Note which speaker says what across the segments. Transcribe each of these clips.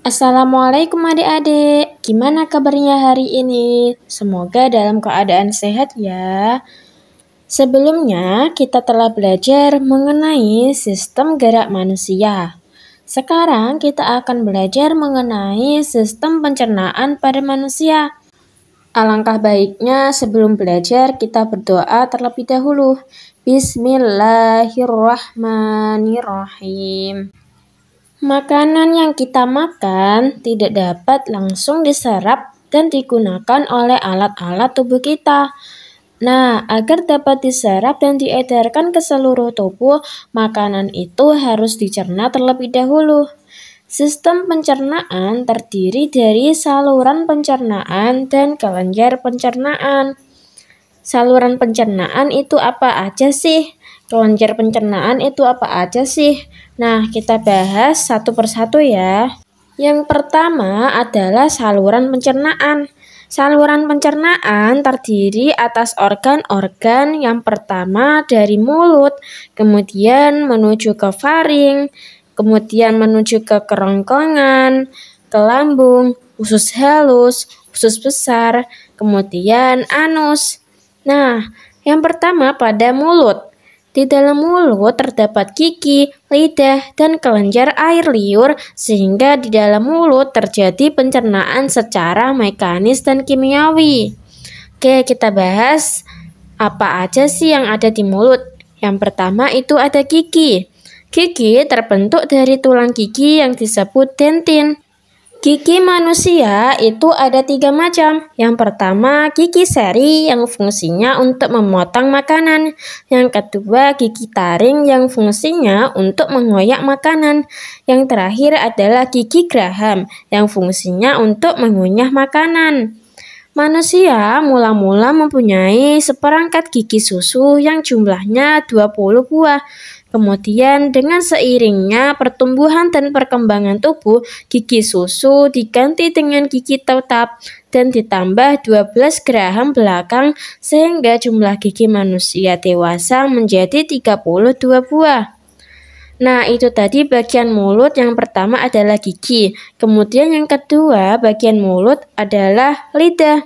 Speaker 1: Assalamualaikum adik-adik, gimana kabarnya hari ini? Semoga dalam keadaan sehat ya. Sebelumnya kita telah belajar mengenai sistem gerak manusia. Sekarang kita akan belajar mengenai sistem pencernaan pada manusia. Alangkah baiknya sebelum belajar kita berdoa terlebih dahulu. Bismillahirrahmanirrahim. Makanan yang kita makan tidak dapat langsung diserap dan digunakan oleh alat-alat tubuh kita. Nah, agar dapat diserap dan diedarkan ke seluruh tubuh, makanan itu harus dicerna terlebih dahulu. Sistem pencernaan terdiri dari saluran pencernaan dan kelenjar pencernaan. Saluran pencernaan itu apa aja sih? Kelenjar pencernaan itu apa aja sih? Nah, kita bahas satu persatu ya. Yang pertama adalah saluran pencernaan. Saluran pencernaan terdiri atas organ-organ yang pertama dari mulut, kemudian menuju ke faring, kemudian menuju ke kerongkongan, ke lambung, usus halus, usus besar, kemudian anus. Nah, yang pertama pada mulut. Di dalam mulut terdapat gigi, lidah, dan kelenjar air liur sehingga di dalam mulut terjadi pencernaan secara mekanis dan kimiawi. Oke, kita bahas apa aja sih yang ada di mulut. Yang pertama itu ada gigi. Gigi terbentuk dari tulang gigi yang disebut dentin. Gigi manusia itu ada 3 macam. Yang pertama, gigi seri yang fungsinya untuk memotong makanan. Yang kedua, gigi taring yang fungsinya untuk mengoyak makanan. Yang terakhir adalah gigi geraham yang fungsinya untuk mengunyah makanan. Manusia mula-mula mempunyai seperangkat gigi susu yang jumlahnya 20 buah. Kemudian dengan seiringnya pertumbuhan dan perkembangan tubuh, gigi susu diganti dengan gigi tetap dan ditambah 12 geraham belakang sehingga jumlah gigi manusia dewasa menjadi 32 buah. Nah, itu tadi bagian mulut. Yang pertama adalah gigi. Kemudian yang kedua, bagian mulut adalah lidah.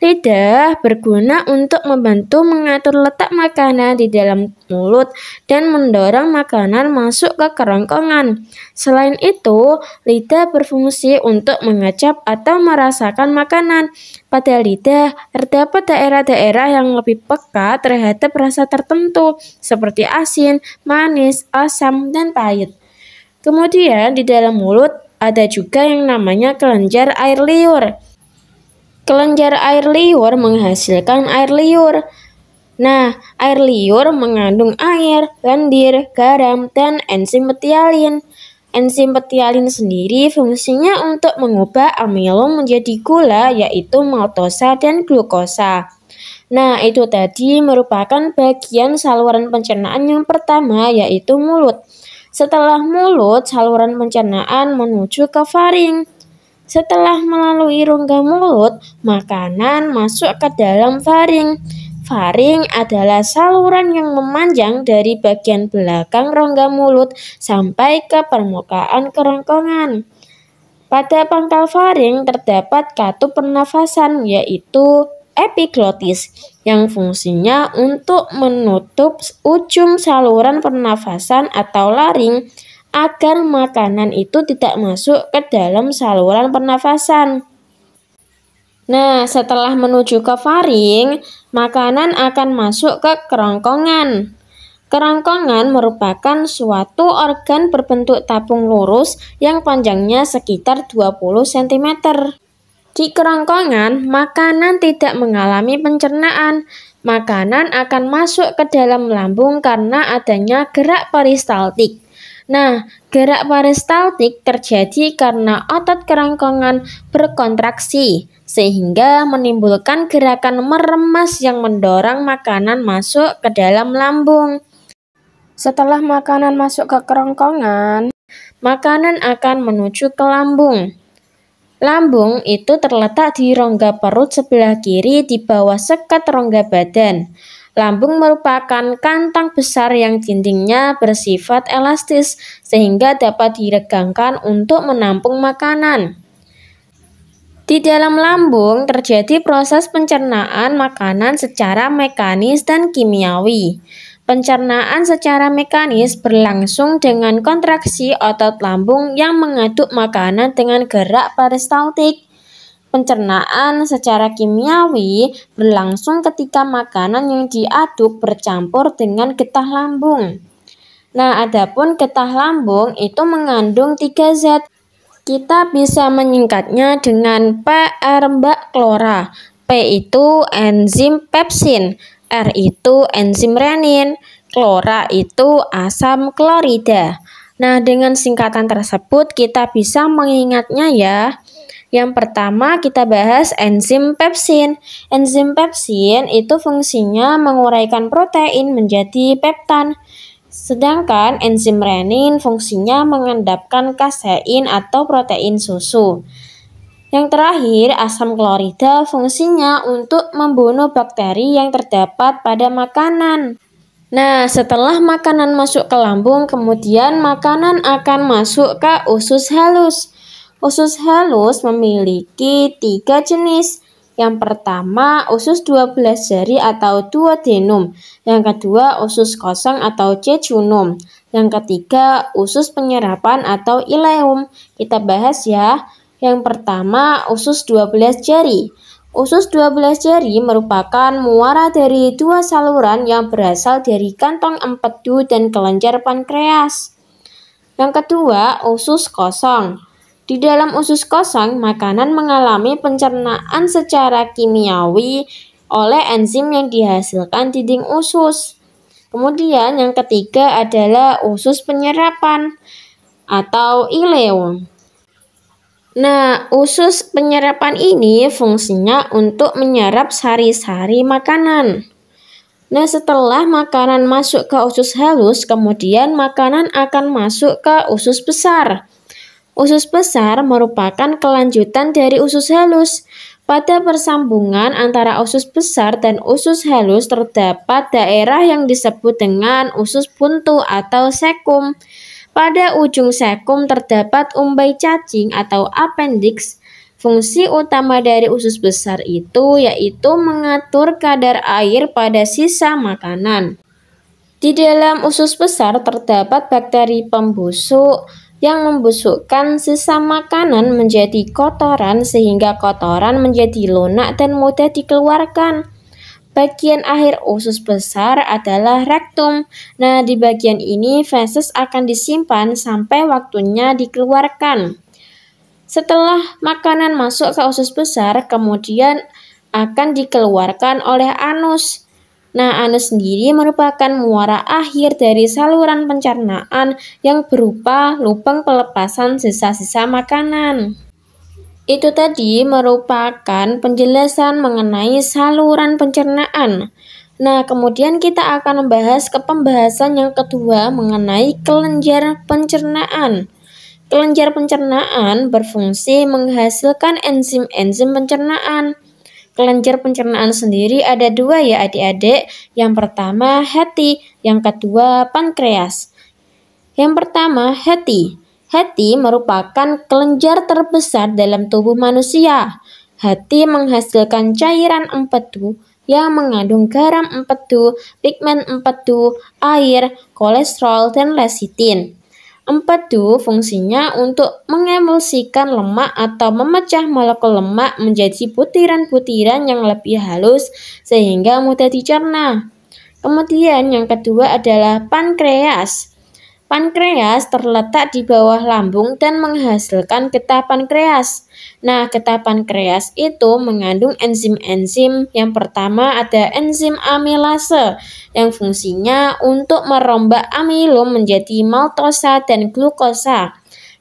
Speaker 1: Lidah berguna untuk membantu mengatur letak makanan di dalam mulut dan mendorong makanan masuk ke kerongkongan. Selain itu, lidah berfungsi untuk mengecap atau merasakan makanan. Pada lidah, terdapat daerah-daerah yang lebih peka terhadap rasa tertentu, seperti asin, manis, asam, dan pahit. Kemudian di dalam mulut ada juga yang namanya kelenjar air liur. Kelenjar air liur menghasilkan air liur. Nah, air liur mengandung air, lendir, garam, dan enzim petialin. Enzim petialin sendiri fungsinya untuk mengubah amilo menjadi gula, yaitu maltosa dan glukosa. Nah, itu tadi merupakan bagian saluran pencernaan yang pertama, yaitu mulut. Setelah mulut, saluran pencernaan menuju ke faring. Setelah melalui rongga mulut, makanan masuk ke dalam faring. Faring adalah saluran yang memanjang dari bagian belakang rongga mulut sampai ke permukaan kerongkongan. Pada pangkal faring terdapat katup pernafasan, yaitu epiglotis, yang fungsinya untuk menutup ujung saluran pernafasan atau laring agar makanan itu tidak masuk ke dalam saluran pernafasan. Nah, setelah menuju ke faring, makanan akan masuk ke kerongkongan. Kerongkongan merupakan suatu organ berbentuk tabung lurus yang panjangnya sekitar 20 cm. Di kerongkongan, makanan tidak mengalami pencernaan. Makanan akan masuk ke dalam lambung karena adanya gerak peristaltik. Nah, gerak peristaltik terjadi karena otot kerongkongan berkontraksi, sehingga menimbulkan gerakan meremas yang mendorong makanan masuk ke dalam lambung. Setelah makanan masuk ke kerongkongan, makanan akan menuju ke lambung. Lambung itu terletak di rongga perut sebelah kiri di bawah sekat rongga badan. Lambung merupakan kantong besar yang dindingnya bersifat elastis sehingga dapat diregangkan untuk menampung makanan. Di dalam lambung terjadi proses pencernaan makanan secara mekanis dan kimiawi. Pencernaan secara mekanis berlangsung dengan kontraksi otot lambung yang mengaduk makanan dengan gerak peristaltik. Pencernaan secara kimiawi berlangsung ketika makanan yang diaduk bercampur dengan getah lambung. Nah, adapun getah lambung itu mengandung 3 zat. Kita bisa menyingkatnya dengan PR Mbak Klora. P itu enzim pepsin, R itu enzim renin, klora itu asam klorida. Nah, dengan singkatan tersebut kita bisa mengingatnya ya. Yang pertama kita bahas enzim pepsin. Enzim pepsin itu fungsinya menguraikan protein menjadi peptan. Sedangkan enzim renin fungsinya mengendapkan kasein atau protein susu. Yang terakhir, asam klorida fungsinya untuk membunuh bakteri yang terdapat pada makanan. Nah, setelah makanan masuk ke lambung, kemudian makanan akan masuk ke usus halus. Usus halus memiliki 3 jenis. Yang pertama, usus 12 jari atau duodenum. Yang kedua, usus kosong atau jejunum. Yang ketiga, usus penyerapan atau ileum. Kita bahas ya. Yang pertama, usus 12 jari. Usus 12 jari merupakan muara dari 2 saluran yang berasal dari kantong empedu dan kelenjar pankreas. Yang kedua, usus kosong. Di dalam usus kosong, makanan mengalami pencernaan secara kimiawi oleh enzim yang dihasilkan dinding usus. Kemudian yang ketiga adalah usus penyerapan atau ileum. Nah, usus penyerapan ini fungsinya untuk menyerap sari-sari makanan. Nah, setelah makanan masuk ke usus halus, kemudian makanan akan masuk ke usus besar. Usus besar merupakan kelanjutan dari usus halus. Pada persambungan antara usus besar dan usus halus terdapat daerah yang disebut dengan usus buntu atau sekum. Pada ujung sekum terdapat umbai cacing atau appendix. Fungsi utama dari usus besar itu yaitu mengatur kadar air pada sisa makanan. Di dalam usus besar terdapat bakteri pembusuk yang membusukkan sisa makanan menjadi kotoran sehingga kotoran menjadi lunak dan mudah dikeluarkan. Bagian akhir usus besar adalah rektum. Nah, di bagian ini feses akan disimpan sampai waktunya dikeluarkan. Setelah makanan masuk ke usus besar, kemudian akan dikeluarkan oleh anus. Nah, anus sendiri merupakan muara akhir dari saluran pencernaan yang berupa lubang pelepasan sisa-sisa makanan. Itu tadi merupakan penjelasan mengenai saluran pencernaan. Nah, kemudian kita akan membahas ke pembahasan yang kedua mengenai kelenjar pencernaan. Kelenjar pencernaan berfungsi menghasilkan enzim-enzim pencernaan. Kelenjar pencernaan sendiri ada 2 ya adik-adik. Yang pertama heti, yang kedua pankreas. Yang pertama heti. Heti merupakan kelenjar terbesar dalam tubuh manusia. Heti menghasilkan cairan empedu yang mengandung garam empedu, pigmen empedu, air, kolesterol, dan lesitin. Empedu fungsinya untuk mengemulsikan lemak atau memecah molekul lemak menjadi butiran-butiran yang lebih halus sehingga mudah dicerna. Kemudian yang kedua adalah pankreas. Pankreas terletak di bawah lambung dan menghasilkan getah pankreas. Nah, getah pankreas itu mengandung enzim-enzim. Yang pertama ada enzim amilase yang fungsinya untuk merombak amilum menjadi maltosa dan glukosa.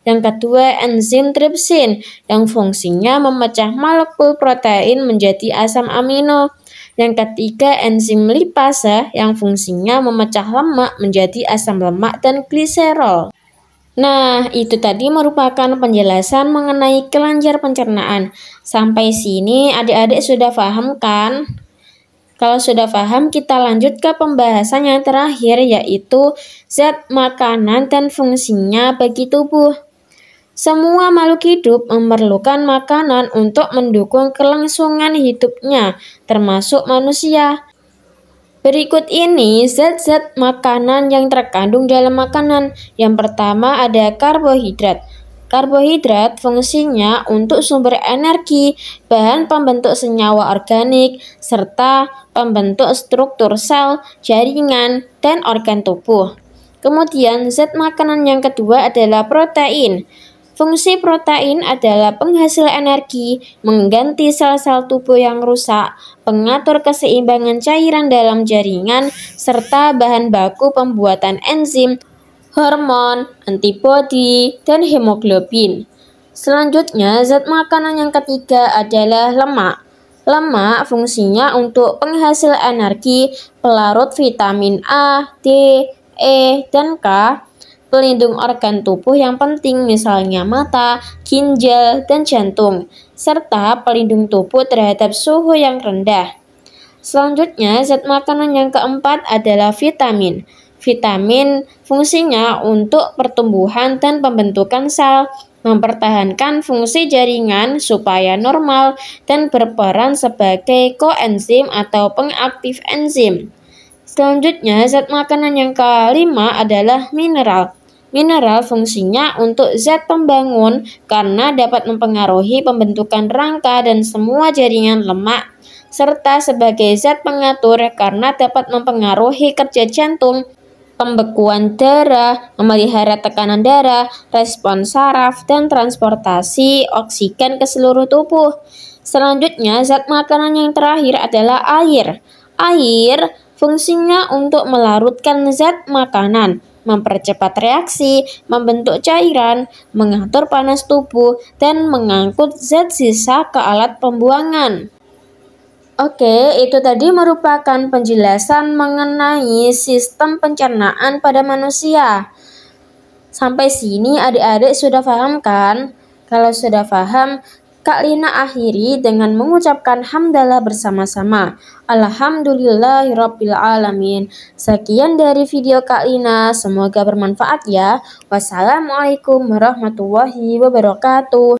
Speaker 1: Yang kedua enzim tripsin yang fungsinya memecah molekul protein menjadi asam amino. Yang ketiga enzim lipase yang fungsinya memecah lemak menjadi asam lemak dan gliserol. Nah, itu tadi merupakan penjelasan mengenai kelenjar pencernaan. Sampai sini adik-adik sudah paham kan? Kalau sudah paham, kita lanjut ke pembahasan yang terakhir, yaitu zat makanan dan fungsinya bagi tubuh. Semua makhluk hidup memerlukan makanan untuk mendukung kelangsungan hidupnya, termasuk manusia. Berikut ini zat-zat makanan yang terkandung dalam makanan. Yang pertama ada karbohidrat. Karbohidrat fungsinya untuk sumber energi, bahan pembentuk senyawa organik, serta pembentuk struktur sel, jaringan, dan organ tubuh. Kemudian zat makanan yang kedua adalah protein. Fungsi protein adalah penghasil energi, mengganti sel-sel tubuh yang rusak, pengatur keseimbangan cairan dalam jaringan, serta bahan baku pembuatan enzim, hormon, antibodi, dan hemoglobin. Selanjutnya, zat makanan yang ketiga adalah lemak. Lemak fungsinya untuk penghasil energi, pelarut vitamin A, D, E, dan K, pelindung organ tubuh yang penting misalnya mata, ginjal, dan jantung, serta pelindung tubuh terhadap suhu yang rendah. Selanjutnya, zat makanan yang keempat adalah vitamin. Vitamin fungsinya untuk pertumbuhan dan pembentukan sel, mempertahankan fungsi jaringan supaya normal, dan berperan sebagai koenzim atau pengaktif enzim. Selanjutnya, zat makanan yang kelima adalah mineral. Mineral fungsinya untuk zat pembangun karena dapat mempengaruhi pembentukan rangka dan semua jaringan lemak, serta sebagai zat pengatur karena dapat mempengaruhi kerja jantung, pembekuan darah, memelihara tekanan darah, respons saraf, dan transportasi oksigen ke seluruh tubuh. Selanjutnya, zat makanan yang terakhir adalah air. Air fungsinya untuk melarutkan zat makanan, mempercepat reaksi, membentuk cairan, mengatur panas tubuh, dan mengangkut zat sisa ke alat pembuangan. Oke, itu tadi merupakan penjelasan mengenai sistem pencernaan pada manusia. Sampai sini adik-adik sudah paham kan? Kalau sudah paham, Kak Lina akhiri dengan mengucapkan hamdalah bersama-sama. Alhamdulillahirabbil alamin. Sekian dari video Kak Lina, semoga bermanfaat ya. Wassalamualaikum warahmatullahi wabarakatuh.